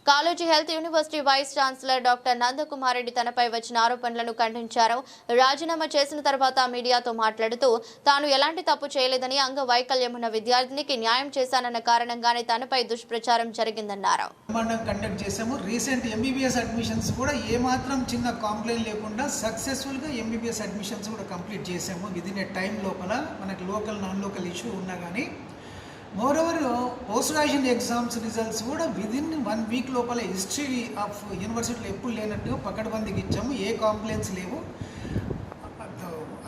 Kaloji health university vice chancellor doctor Nandakumar Reddy తనపై వచ్చిన ఆరోపణలను ఖండించారు. రాజీనామా చేసిన తర్వాత మీడియాతో మాట్లాడుతూ తాను ఎలాంటి తప్పు చేయలేదని, అంగవైకల్యం ఉన్న విద్యార్థినికి న్యాయం చేశానన్న కారణంగానే తనపై దుష్ప్రచారం జరిగిందన్నారు. కండక్ట్ చేసాము. రీసెంట్ ఎంబీబీఎస్ అడ్మిషన్స్ కూడా ఏమాత్రం చిన్న కాంప్లైంట్ లేకుండా సక్సెస్ఫుల్గా ఎంబీబీఎస్ అడ్మిషన్స్ కూడా కంప్లీట్ చేసాము. విదిన్ ఏ టైం లోపల మనకి లోకల్ నాన్ లోకల్ ఇష్యూ ఉన్నా కానీ moreover post graduation exams results కూడా విదిన్ 1 వీక్ లోపల హిస్టరీ ఆఫ్ యూనివర్సిటీలో ఎప్పుడు లేనట్టు పకడ్బందీకి ఇచ్చాము. ఏ కాంప్లైంట్స్ లేవు.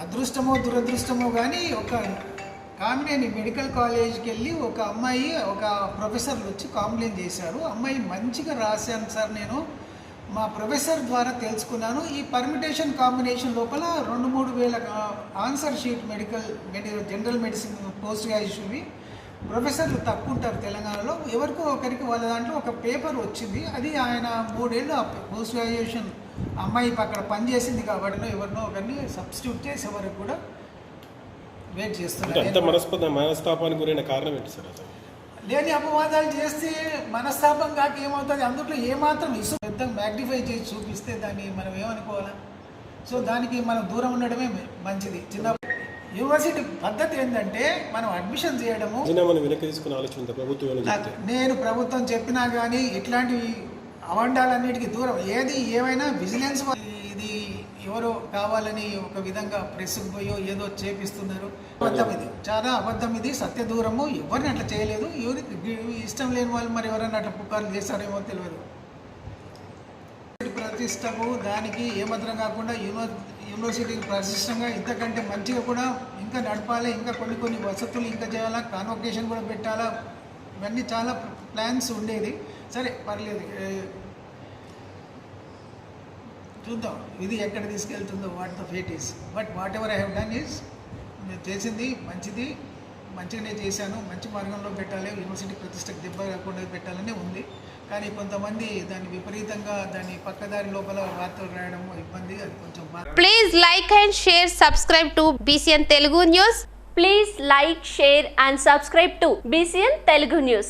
అదృష్టమో దురదృష్టమో కానీ ఒక కామినేని మెడికల్ కాలేజ్కి వెళ్ళి ఒక అమ్మాయి ఒక ప్రొఫెసర్లు వచ్చి కాంప్లైంట్ చేశారు. అమ్మాయి మంచిగా రాశాను సార్, నేను మా ప్రొఫెసర్ ద్వారా తెలుసుకున్నాను. ఈ పర్మిటేషన్ కాంబినేషన్ లోపల 2-3 వేల answer sheet general medicine post గ్రాడ్యుయేషన్వి ప్రొఫెసర్లు తక్కువ ఉంటారు తెలంగాణలో. ఎవరికో ఒకరికి వాళ్ళ దాంట్లో ఒక పేపర్ వచ్చింది. అది ఆయన 3 ఏళ్ళు పోస్ట్ గ్రాడ్యుయేషన్ అమ్మాయి అక్కడ పనిచేసింది కాబట్టి ఎవరినో ఒకరిని సబ్స్టిట్యూట్ చేసే వరకు కూడా వెయిట్ చేస్తున్నారు. మనస్తాపానికి గురైన కారణం ఏంటి సార్? లేని అపవాదాలు చేస్తే మనస్తాపం కాక ఏమవుతుంది? అందులో ఏమాత్రం ఇసు పెద్ద మ్యాగ్నిఫై చేసి చూపిస్తే దాన్ని మనం ఏమనుకోవాలా? సో దానికి మనం దూరం ఉండడమే మంచిది. చిన్న యూనివర్సిటీ పద్ధతి ఏంటంటే మనం అడ్మిషన్ చేయడము, నేను ప్రభుత్వం చెప్పినా కానీ ఇట్లాంటి అవండాలన్నిటికీ దూరం. ఏమైనా విజిలెన్స్ ఇది ఎవరో కావాలని ఒక విధంగా ప్రెస్కి పోయో ఏదో చేపిస్తున్నారు. అబద్ధం ఇది, చాలా అబద్ధం ఇది, సత్య దూరము. ఎవరిని అట్లా చేయలేదు. ఎవరికి ఇష్టం లేని వాళ్ళు మరి ఎవరైనా అట్లా పుకార్లు చేస్తారేమో తెలియదు. ప్రతిష్టము దానికి ఏమాత్రం కాకుండా యూనివర్సిటీ ప్రతిష్టంగా ఇంతకంటే మంచిగా కూడా ఇంకా నడపాలి. ఇంకా కొన్ని వసతులు ఇంకా చేయాలా, కాన్వొకేషన్ కూడా పెట్టాలా. ఇవన్నీ చాలా ప్లాన్స్ ఉండేది. సరే పర్లేదు, చూద్దాం ఇది ఎక్కడ తీసుకెళ్తుందో, what the fate is. But whatever I have done is, నేను చేసింది మంచిగానే చేశాను. మంచి మార్గంలో పెట్టాలి, యూనివర్సిటీ ప్రతిష్టకు దెబ్బ కాకుండా పెట్టాలనే ఉంది. కానీ కొంతమంది దాన్ని విపరీతంగా దాన్ని పక్కదారి లోపల వార్తలు రాయడం ఇబ్బంది. అది కొంచెం. Please like and share, subscribe to BCN Telugu News. Please like, share and subscribe to BCN Telugu News.